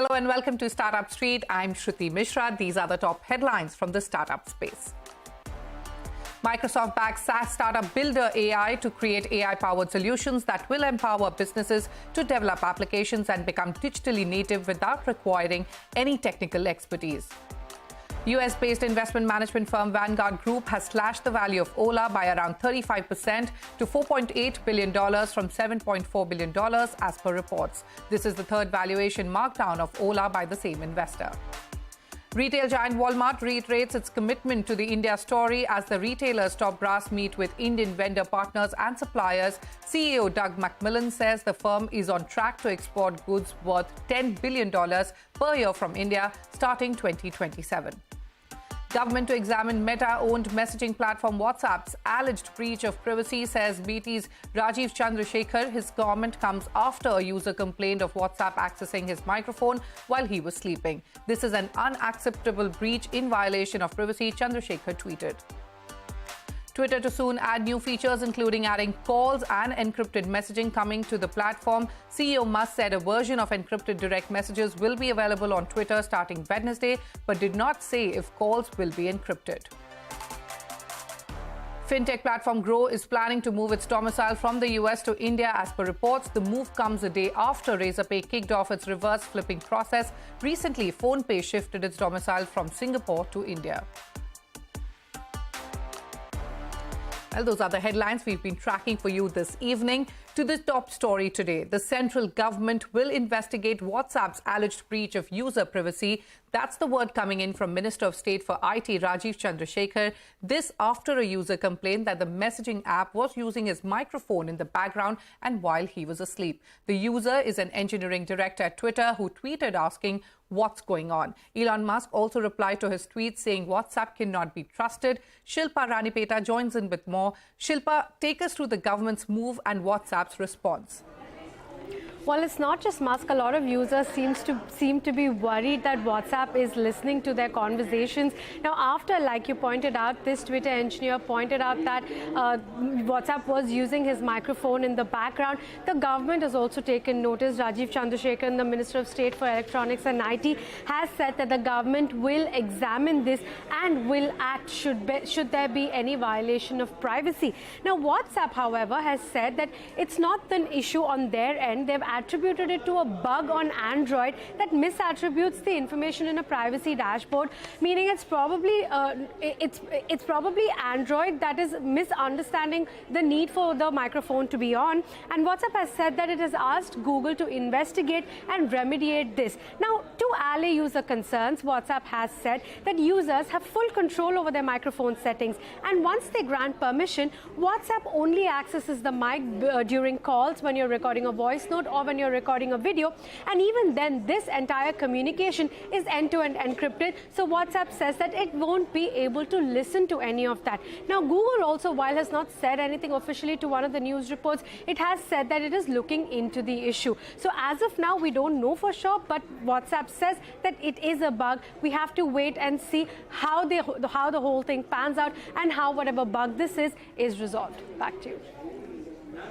Hello and welcome to Startup Street. I'm Shruti Mishra. These are the top headlines from the startup space. Microsoft backs SaaS startup Builder AI to create AI-powered solutions that will empower businesses to develop applications and become digitally native without requiring any technical expertise. US-based investment management firm Vanguard Group has slashed the value of Ola by around 35% to $4.8 billion from $7.4 billion as per reports. This is the third valuation markdown of Ola by the same investor. Retail giant Walmart reiterates its commitment to the India story as the retailer's top brass meet with Indian vendor partners and suppliers. CEO Doug McMillan says the firm is on track to export goods worth $10 billion per year from India starting 2027. Government to examine Meta-owned messaging platform WhatsApp's alleged breach of privacy, says BT's Rajiv Chandrasekhar. His comment comes after a user complained of WhatsApp accessing his microphone while he was sleeping. This is an unacceptable breach in violation of privacy, Chandrasekhar tweeted. Twitter to soon add new features, including adding calls and encrypted messaging coming to the platform. CEO Musk said a version of encrypted direct messages will be available on Twitter starting Wednesday, but did not say if calls will be encrypted. Fintech platform Groya is planning to move its domicile from the US to India as per reports. The move comes a day after Razorpay kicked off its reverse flipping process. Recently, PhonePe shifted its domicile from Singapore to India. Well, those are the headlines we've been tracking for you this evening. To the top story today, the central government will investigate WhatsApp's alleged breach of user privacy. That's the word coming in from Minister of State for IT, Rajiv Chandrasekhar. This after a user complained that the messaging app was using his microphone in the background and while he was asleep. The user is an engineering director at Twitter who tweeted asking what's going on. Elon Musk also replied to his tweet saying WhatsApp cannot be trusted. Shilpa Ranipeta joins in with more. Shilpa, take us through the government's move and WhatsApp's response. Well, it's not just Musk. A lot of users seem to be worried that WhatsApp is listening to their conversations. Now, after, like you pointed out, this Twitter engineer pointed out that WhatsApp was using his microphone in the background, the government has also taken notice. Rajiv Chandrasekhar, the Minister of State for Electronics and IT, has said that the government will examine this and will act should there be any violation of privacy. Now, WhatsApp, however, has said that it's not an issue on their end. They've attributed it to a bug on Android that misattributes the information in a privacy dashboard, meaning it's probably Android that is misunderstanding the need for the microphone to be on. And WhatsApp has said that it has asked Google to investigate and remediate this. Now, to allay user concerns, WhatsApp has said that users have full control over their microphone settings, and once they grant permission, WhatsApp only accesses the mic during calls, when you're recording a voice note or when you're recording a video, and even then this entire communication is end-to-end encrypted, so WhatsApp says that it won't be able to listen to any of that. Now, Google also, while has not said anything officially to one of the news reports, it has said that it is looking into the issue. So as of now, we don't know for sure, but WhatsApp says that it is a bug. We have to wait and see how the whole thing pans out and how whatever bug this is resolved. Back to you.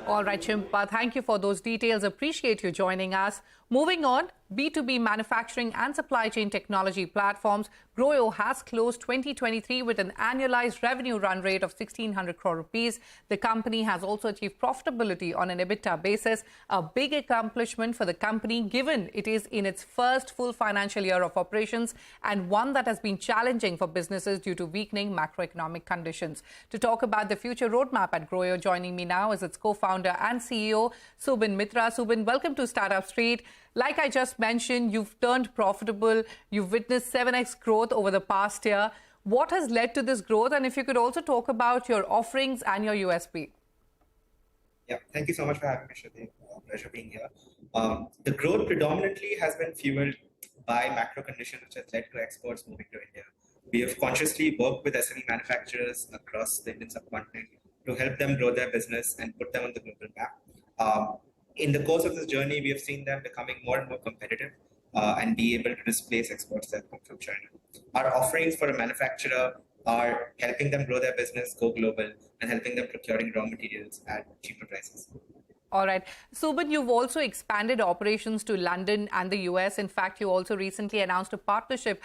All right, Shilpa, thank you for those details. Appreciate you joining us. Moving on, B2B manufacturing and supply chain technology platforms, Groya has closed 2023 with an annualized revenue run rate of 1,600 crore rupees. The company has also achieved profitability on an EBITDA basis, a big accomplishment for the company given it is in its first full financial year of operations and one that has been challenging for businesses due to weakening macroeconomic conditions. To talk about the future roadmap at Groya, joining me now is its co-founder and CEO, Subin Mitra. Subin, welcome to Startup Street. Like I just mentioned, you've turned profitable. You've witnessed 7x growth over the past year. What has led to this growth? And if you could also talk about your offerings and your USP. Yeah, thank you so much for having me, Shruti. Pleasure being here. The growth predominantly has been fueled by macro conditions, which has led to exports moving to India. We have consciously worked with SME manufacturers across the Indian subcontinent to help them grow their business and put them on the global map. In the course of this journey, we have seen them becoming more and more competitive and be able to displace exports that come from China. Our offerings for a manufacturer are helping them grow their business, go global, and helping them procuring raw materials at cheaper prices. All right. Subin, you've also expanded operations to London and the US. In fact, you also recently announced a partnership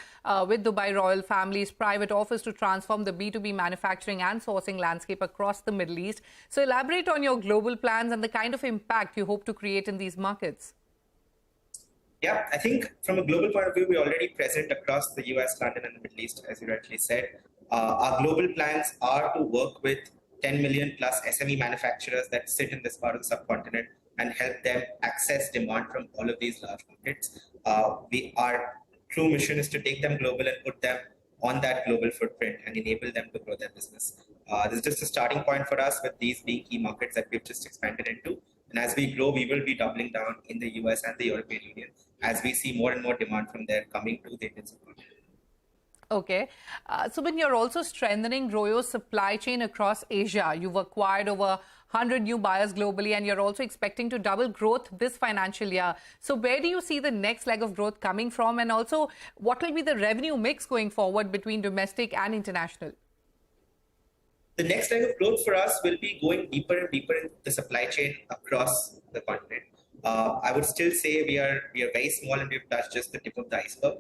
with Dubai Royal Family's private office to transform the B2B manufacturing and sourcing landscape across the Middle East. So elaborate on your global plans and the kind of impact you hope to create in these markets. Yeah, I think from a global point of view, we're already present across the US, London, and the Middle East, as you rightly said. Our global plans are to work with 10 million plus SME manufacturers that sit in this part of the subcontinent and help them access demand from all of these large markets. Our true mission is to take them global and put them on that global footprint and enable them to grow their business. This is just a starting point for us, with these being key markets that we've just expanded into. And as we grow, we will be doubling down in the US and the European Union as we see more and more demand from there coming to the Indian subcontinent. Okay. Subin, you're also strengthening Groya's supply chain across Asia. You've acquired over 100 new buyers globally, and you're also expecting to double growth this financial year. So where do you see the next leg of growth coming from? And also, what will be the revenue mix going forward between domestic and international? The next leg of growth for us will be going deeper and deeper into the supply chain across the continent. I would still say we are very small and we've touched just the tip of the iceberg.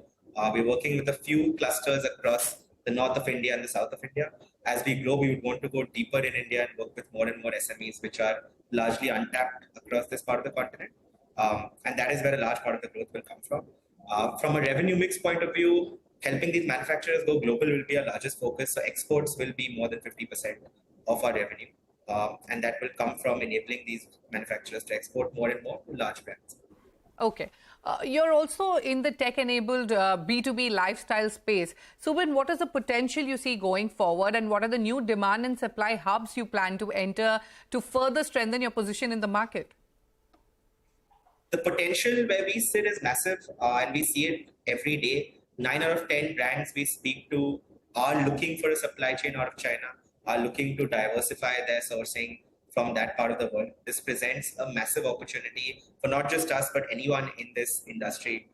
We're working with a few clusters across the north of India and the south of India. As we grow, we would want to go deeper in India and work with more and more SMEs, which are largely untapped across this part of the continent. And that is where a large part of the growth will come from. From a revenue mix point of view, helping these manufacturers go global will be our largest focus. So exports will be more than 50% of our revenue. And that will come from enabling these manufacturers to export more and more to large brands. Okay. You're also in the tech-enabled B2B lifestyle space. Subin, what is the potential you see going forward, and what are the new demand and supply hubs you plan to enter to further strengthen your position in the market? The potential where we sit is massive, and we see it every day. 9 out of 10 brands we speak to are looking for a supply chain out of China, are looking to diversify their sourcing from that part of the world. This presents a massive opportunity for not just us, but anyone in this industry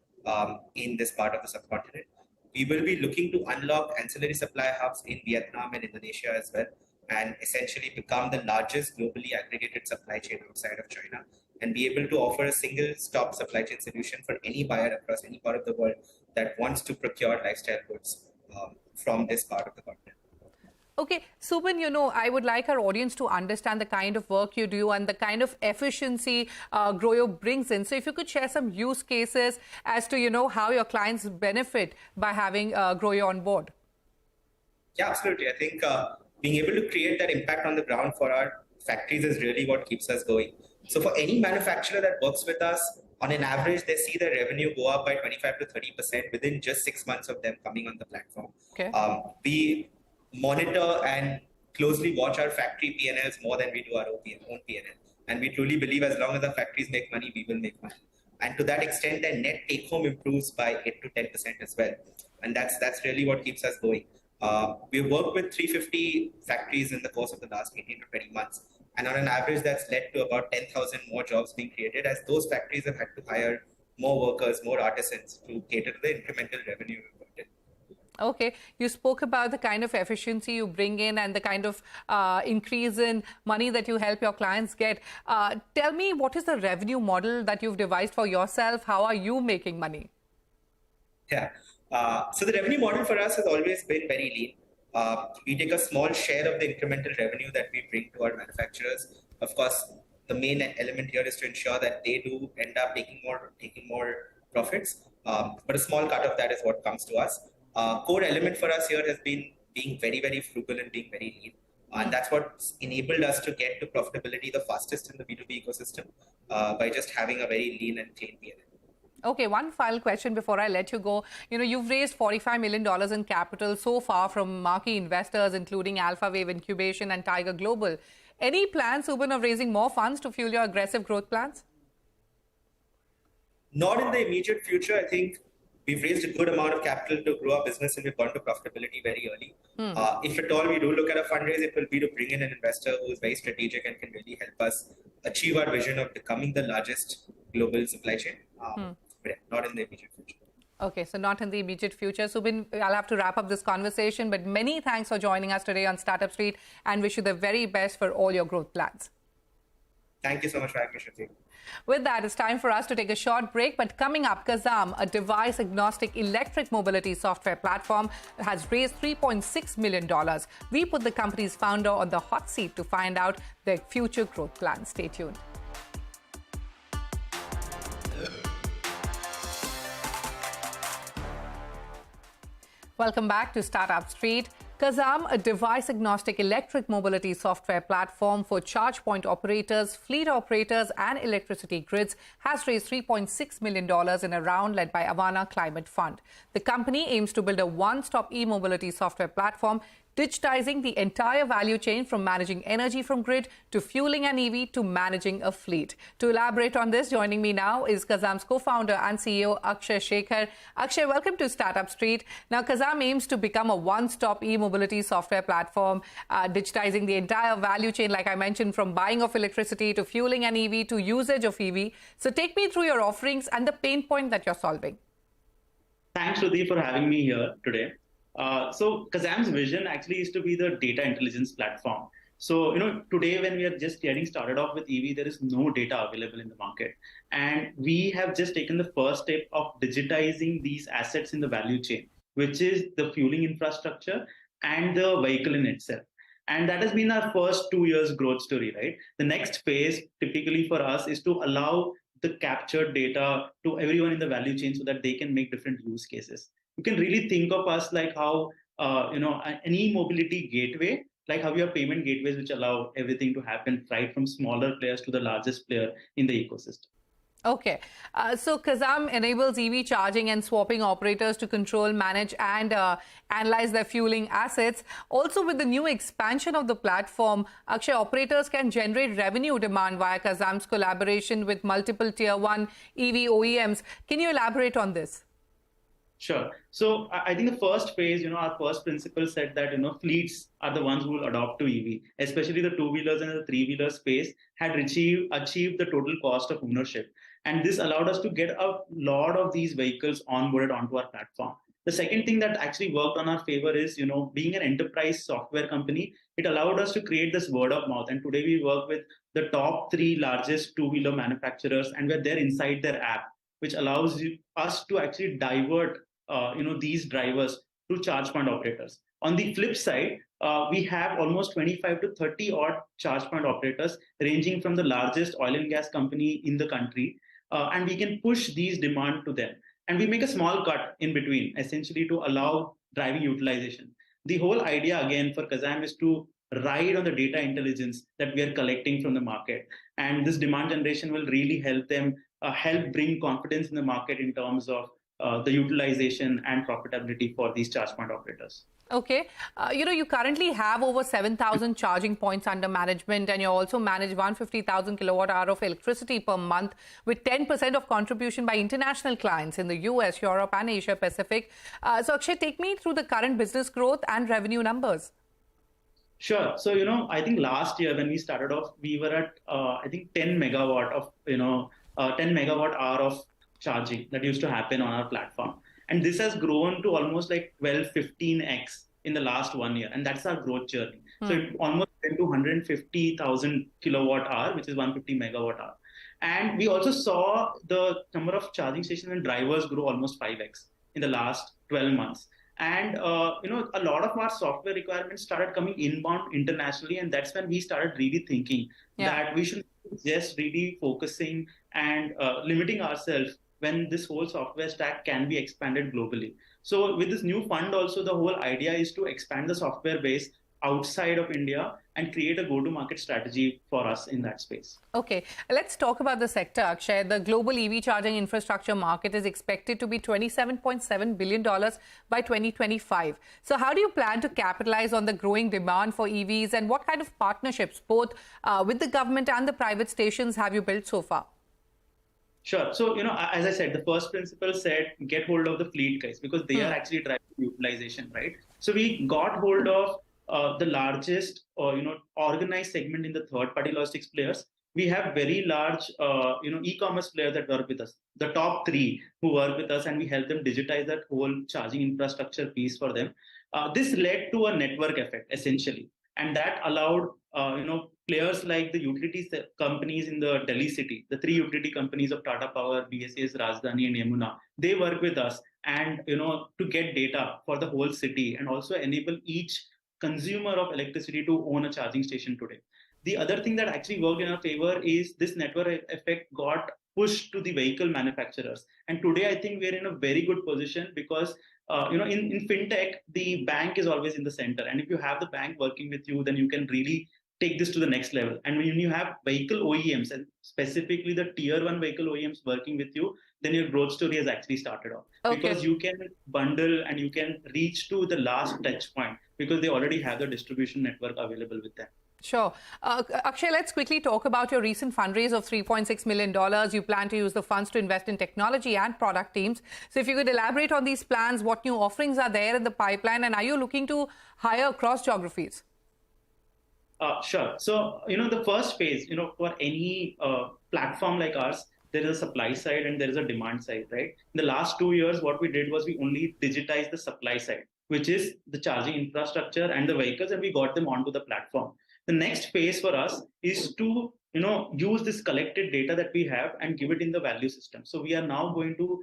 in this part of the subcontinent. We will be looking to unlock ancillary supply hubs in Vietnam and Indonesia as well, and essentially become the largest globally aggregated supply chain outside of China, and be able to offer a single-stop supply chain solution for any buyer across any part of the world that wants to procure lifestyle goods from this part of the continent. Okay, Subin, I would like our audience to understand the kind of work you do and the kind of efficiency Groya brings in. So if you could share some use cases as to, how your clients benefit by having Groya on board. Yeah, absolutely. I think being able to create that impact on the ground for our factories is really what keeps us going. So for any manufacturer that works with us, on an average, they see their revenue go up by 25 to 30% within just 6 months of them coming on the platform. Okay. We monitor and closely watch our factory P&Ls more than we do our own P&L. And we truly believe as long as the factories make money, we will make money. And to that extent, their net take-home improves by 8 to 10% as well. And that's really what keeps us going. We've worked with 350 factories in the course of the last 18 to 20 months. And on an average, that's led to about 10,000 more jobs being created, as those factories have had to hire more workers, more artisans to cater to the incremental revenue we've got in. Okay, you spoke about the kind of efficiency you bring in and the kind of increase in money that you help your clients get. Tell me, what is the revenue model that you've devised for yourself? How are you making money? Yeah, so the revenue model for us has always been very lean. We take a small share of the incremental revenue that we bring to our manufacturers. Of course, the main element here is to ensure that they do end up taking more profits. But a small cut of that is what comes to us. Core element for us here has been being very, very frugal and being very lean. And that's what's enabled us to get to profitability the fastest in the B2B ecosystem by just having a very lean and clean P&L. Okay, one final question before I let you go. You've raised $45 million in capital so far from marquee investors, including Alpha Wave Incubation and Tiger Global. Any plans, Subin, of raising more funds to fuel your aggressive growth plans? Not in the immediate future. I think we've raised a good amount of capital to grow our business, and we've gone to profitability very early. If at all we do look at a fundraise, it will be to bring in an investor who is very strategic and can really help us achieve our vision of becoming the largest global supply chain. But not in the immediate future. Okay, so not in the immediate future. Subin, I'll have to wrap up this conversation, but many thanks for joining us today on Startup Street, and wish you the very best for all your growth plans. Thank you so much for having me, Shruti. With that, it's time for us to take a short break. But coming up, Kazam, a device-agnostic electric mobility software platform, has raised $3.6 million. We put the company's founder on the hot seat to find out their future growth plans. Stay tuned. Welcome back to Startup Street. Kazam, a device-agnostic electric mobility software platform for charge point operators, fleet operators and electricity grids, has raised $3.6 million in a round led by Avana Climate Fund. The company aims to build a one-stop e-mobility software platform, digitizing the entire value chain from managing energy from grid to fueling an EV to managing a fleet. To elaborate on this, joining me now is Kazam's co-founder and CEO, Akshay Shekhar. Akshay, welcome to Startup Street. Now, Kazam aims to become a one-stop e-mobility software platform, digitizing the entire value chain, like I mentioned, from buying of electricity to fueling an EV to usage of EV. So take me through your offerings and the pain point that you're solving. Thanks, Shruti, for having me here today. So Kazam's vision actually is to be the data intelligence platform. So, today when we are just getting started off with EV, there is no data available in the market. And we have just taken the first step of digitizing these assets in the value chain, which is the fueling infrastructure and the vehicle in itself. And that has been our first 2 years growth story, right? The next phase typically for us is to allow the captured data to everyone in the value chain so that they can make different use cases. You can really think of us like how, an e-mobility gateway, like how you have payment gateways which allow everything to happen right from smaller players to the largest player in the ecosystem. Okay. So Kazam enables EV charging and swapping operators to control, manage and analyze their fueling assets. Also, with the new expansion of the platform, Akshay, operators can generate revenue demand via Kazam's collaboration with multiple Tier 1 EV OEMs. Can you elaborate on this? Sure. So I think the first phase, our first principle said that, fleets are the ones who will adopt to EV, especially the two-wheelers and the three-wheeler space had achieved the total cost of ownership. And this allowed us to get a lot of these vehicles onboarded onto our platform. The second thing that actually worked on our favor is, being an enterprise software company, it allowed us to create this word of mouth. And today we work with the top 3 largest two-wheeler manufacturers, and we're there inside their app, which allows us to actually divert these drivers to charge point operators. On the flip side, we have almost 25 to 30 odd charge point operators ranging from the largest oil and gas company in the country, and we can push these demand to them. And we make a small cut in between, essentially to allow driving utilization. The whole idea, again, for Kazam is to ride on the data intelligence that we are collecting from the market. And this demand generation will really help them help bring confidence in the market in terms of the utilization and profitability for these charge point operators. Okay. You currently have over 7,000 charging points under management, and you also manage 150,000 kilowatt hour of electricity per month with 10% of contribution by international clients in the US, Europe and Asia Pacific. So Akshay, take me through the current business growth and revenue numbers. Sure. So, I think last year when we started off, we were at, 10 megawatt of, 10 megawatt hour of charging that used to happen on our platform. And this has grown to almost like 15x in the last 1 year. And that's our growth journey. So it almost went to 150,000 kilowatt hour, which is 150 megawatt hour. And we also saw the number of charging stations and drivers grow almost 5x in the last 12 months. And, a lot of our software requirements started coming inbound internationally. And that's when we started really thinking that we should just really focusing and limiting ourselves when this whole software stack can be expanded globally. So with this new fund also, the whole idea is to expand the software base outside of India and create a go-to-market strategy for us in that space. Okay, let's talk about the sector, Akshay. The global EV charging infrastructure market is expected to be $27.7 billion by 2025. So how do you plan to capitalize on the growing demand for EVs, and what kind of partnerships, both with the government and the private stations, have you built so far? Sure. So, as I said, the first principle said, get hold of the fleet guys, because they are actually driving utilization, right? So we got hold of the largest, organized segment in the third-party logistics players. We have very large, e-commerce players that work with us, the top 3 who work with us, and we help them digitize that whole charging infrastructure piece for them. This led to a network effect, essentially. And that allowed players like the utility companies in the Delhi city, the three utility companies of Tata Power, BSES, Rajdhani, and Yamuna, they work with us and to get data for the whole city and also enable each consumer of electricity to own a charging station today. The other thing that actually worked in our favor is this network effect got pushed to the vehicle manufacturers. And today, I think we're in a very good position because, in fintech, the bank is always in the center. And if you have the bank working with you, then you can really take this to the next level. And when you have vehicle OEMs, and specifically the tier 1 vehicle OEMs working with you, then your growth story has actually started off. Okay. Because you can bundle and you can reach to the last touch point because they already have the distribution network available with them. Sure. Akshay, let's quickly talk about your recent fundraise of $3.6 million. You plan to use the funds to invest in technology and product teams. So if you could elaborate on these plans, what new offerings are there in the pipeline, and are you looking to hire across geographies? Sure. So, the first phase, for any platform like ours, there is a supply side and there is a demand side, right? In the last 2 years, what we did was we only digitized the supply side, which is the charging infrastructure and the vehicles, and we got them onto the platform. The next phase for us is to, use this collected data that we have and give it in the value system. So we are now going to,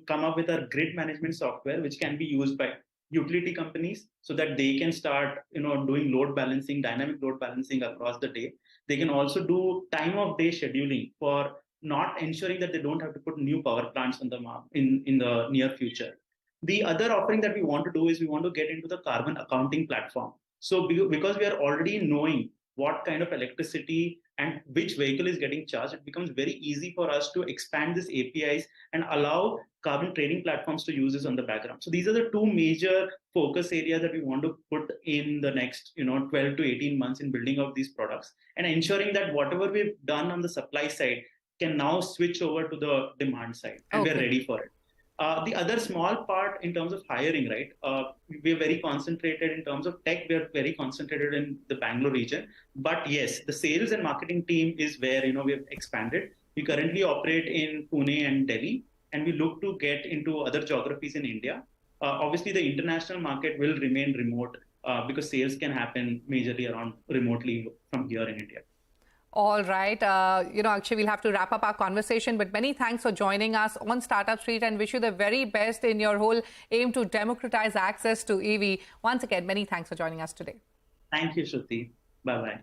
come up with our grid management software, which can be used by utility companies so that they can start, doing load balancing, dynamic load balancing across the day. They can also do time of day scheduling for not ensuring that they don't have to put new power plants on the in the near future. The other offering that we want to do is we want to get into the carbon accounting platform. So because we are already knowing what kind of electricity and which vehicle is getting charged, it becomes very easy for us to expand these APIs and allow carbon trading platforms to use this on the background. So these are the two major focus areas that we want to put in the next 12 to 18 months in building out these products and ensuring that whatever we've done on the supply side can now switch over to the demand side, and we're ready for it. The other small part in terms of hiring, right? We're very concentrated in terms of tech. We're very concentrated in the Bangalore region. But yes, the sales and marketing team is where we have expanded. We currently operate in Pune and Delhi, and we look to get into other geographies in India. Obviously, the international market will remain remote because sales can happen majorly around remotely from here in India. All right. Akshay, we'll have to wrap up our conversation, but many thanks for joining us on Startup Street and wish you the very best in your whole aim to democratize access to EV. Once again, many thanks for joining us today. Thank you, Shruti. Bye-bye.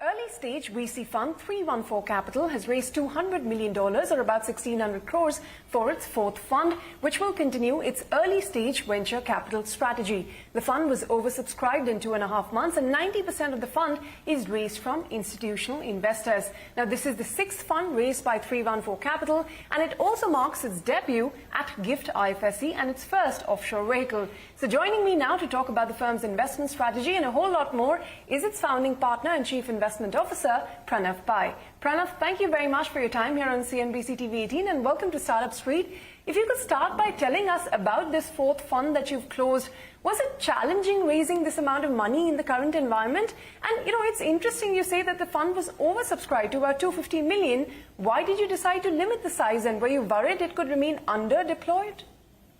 Early stage VC fund 314 Capital has raised $200 million or about 1,600 crores for its fourth fund, which will continue its early stage venture capital strategy. The fund was oversubscribed in 2.5 months and 90% of the fund is raised from institutional investors. Now, this is the sixth fund raised by 314 Capital, and it also marks its debut at GIFT IFSC and its first offshore vehicle. So joining me now to talk about the firm's investment strategy and a whole lot more is its founding partner and chief investment officer, Pranav Pai. Pranav, thank you very much for your time here on CNBC-TV18 and welcome to Startup Street. If you could start by telling us about this fourth fund that you've closed. Was it challenging raising this amount of money in the current environment? And, it's interesting you say that the fund was oversubscribed to about 250 million. Why did you decide to limit the size, and were you worried it could remain under-deployed?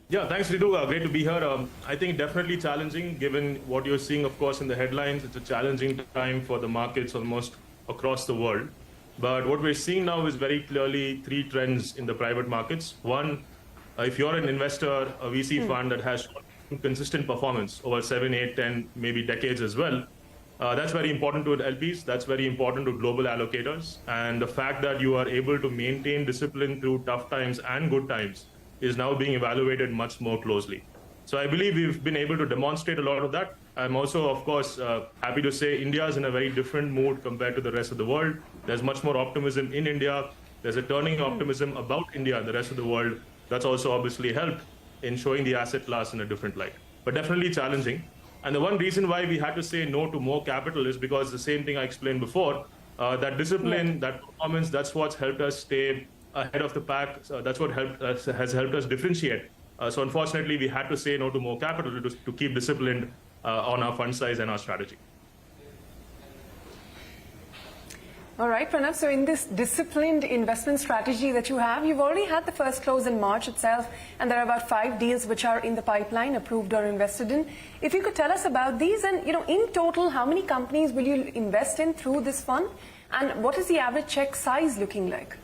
Yeah, thanks, Ritu. Great to be here. I think definitely challenging, given what you're seeing, of course, in the headlines. It's a challenging time for the markets almost across the world. But what we're seeing now is very clearly three trends in the private markets. One, if you're an investor, a VC fund that has consistent performance over 7, 8, 10, maybe decades as well, that's very important to LPs. That's very important to global allocators. And the fact that you are able to maintain discipline through tough times and good times is now being evaluated much more closely. So I believe we've been able to demonstrate a lot of that. I'm also, of course, happy to say India is in a very different mood compared to the rest of the world. There's much more optimism in India. There's a turning optimism about India and the rest of the world. That's also obviously helped in showing the asset class in a different light, but definitely challenging. And the one reason why we had to say no to more capital is because the same thing I explained before, that discipline, that performance, that's what's helped us stay ahead of the pack. That's what has helped us differentiate. So unfortunately, we had to say no to more capital to keep disciplined on our fund size and our strategy. All right, Pranav. So in this disciplined investment strategy that you have, you've already had the first close in March itself, and there are about 5 deals which are in the pipeline, approved or invested in. If you could tell us about these, and in total, how many companies will you invest in through this fund, and what is the average check size looking like?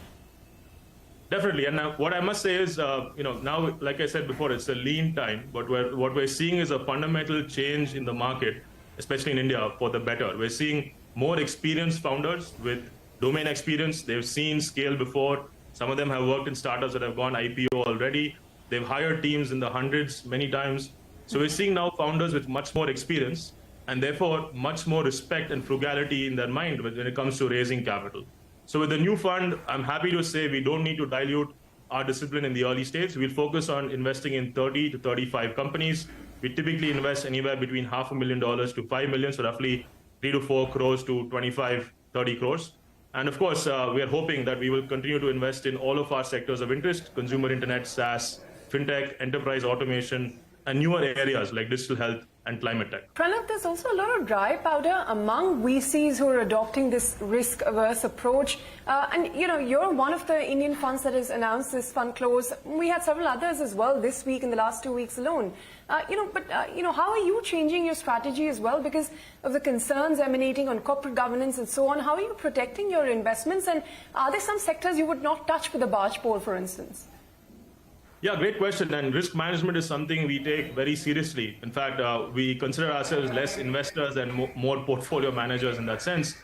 Definitely, and what I must say is, now, like I said before, it's a lean time, but what we're seeing is a fundamental change in the market, especially in India, for the better. We're seeing more experienced founders with domain experience. They've seen scale before. Some of them have worked in startups that have gone IPO already. They've hired teams in the hundreds many times. So we're seeing now founders with much more experience and therefore much more respect and frugality in their mind when it comes to raising capital. So with the new fund, I'm happy to say we don't need to dilute our discipline in the early stage. We'll focus on investing in 30 to 35 companies. We typically invest anywhere between $500,000 to $5 million, so roughly 3 to 4 crores to 25, 30 crores. And of course, we are hoping that we will continue to invest in all of our sectors of interest: consumer internet, SaaS, fintech, enterprise automation, and newer areas like digital health and climate tech. Pranav, there's also a lot of dry powder among VCs who are adopting this risk-averse approach. And you're one of the Indian funds that has announced this fund close. We had several others as well this week, in the last 2 weeks alone. How are you changing your strategy as well because of the concerns emanating on corporate governance and so on? How are you protecting your investments? And are there some sectors you would not touch with a barge pole, for instance? Yeah, great question. And risk management is something we take very seriously. In fact, we consider ourselves less investors and more portfolio managers in that sense.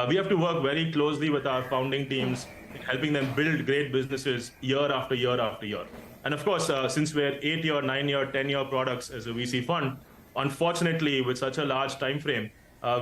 We have to work very closely with our founding teams in helping them build great businesses year after year after year. And of course, since we're 8-year, 9-year, 10-year products as a VC fund, unfortunately, with such a large time frame,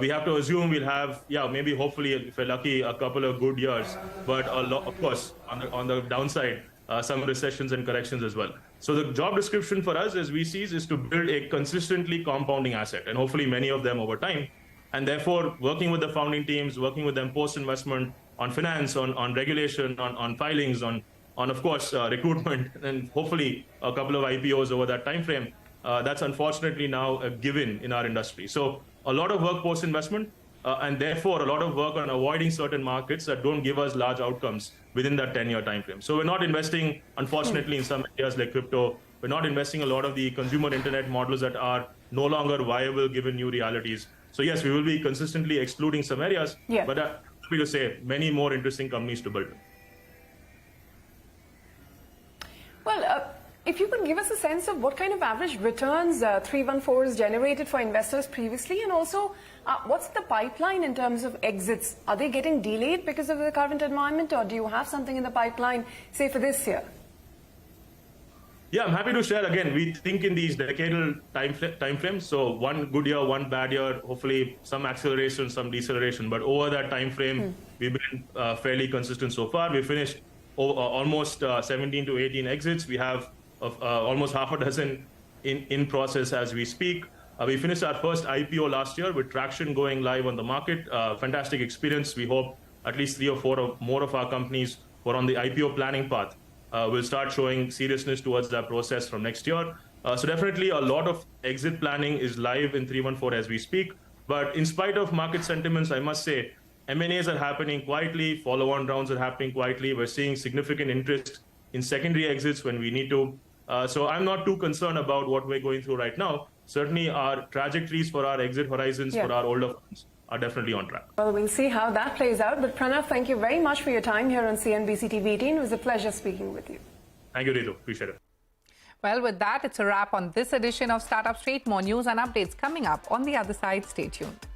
we have to assume we'll have, maybe hopefully, if we're lucky, a couple of good years. But of course, on the downside, some recessions and corrections as well. So the job description for us as VCs is to build a consistently compounding asset, and hopefully many of them over time. And therefore, working with the founding teams, working with them post-investment on finance, on regulation, on filings, on of course, recruitment, and hopefully a couple of IPOs over that time frame. That's unfortunately now a given in our industry. So a lot of work post-investment, and therefore a lot of work on avoiding certain markets that don't give us large outcomes within that 10-year time frame. So we're not investing, unfortunately, in some areas like crypto. We're not investing a lot of the consumer internet models that are no longer viable given new realities. So yes, we will be consistently excluding some areas, but I'm happy to say many more interesting companies to build. Well, if you could give us a sense of what kind of average returns 314 has generated for investors previously, and also what's the pipeline in terms of exits? Are they getting delayed because of the current environment, or do you have something in the pipeline, say, for this year? Yeah, I'm happy to share. Again, we think in these decadal time frames. So one good year, one bad year, hopefully some acceleration, some deceleration. But over that time frame, we've been fairly consistent so far. We finished almost 17 to 18 exits. We have almost half a dozen in process as we speak. We finished our first IPO last year with traction going live on the market. Fantastic experience. We hope at least 3 or 4 more of our companies who are on the IPO planning path will start showing seriousness towards that process from next year. So definitely a lot of exit planning is live in 314 as we speak. But in spite of market sentiments, I must say, M&As are happening quietly, follow-on rounds are happening quietly. We're seeing significant interest in secondary exits when we need to. So I'm not too concerned about what we're going through right now. Certainly our trajectories for our exit horizons for our older funds are definitely on track. Well, we'll see how that plays out. But Pranav, thank you very much for your time here on CNBC-TV18. It was a pleasure speaking with you. Thank you, Ritu. Appreciate it. Well, with that, it's a wrap on this edition of Startup Street. More news and updates coming up on the other side. Stay tuned.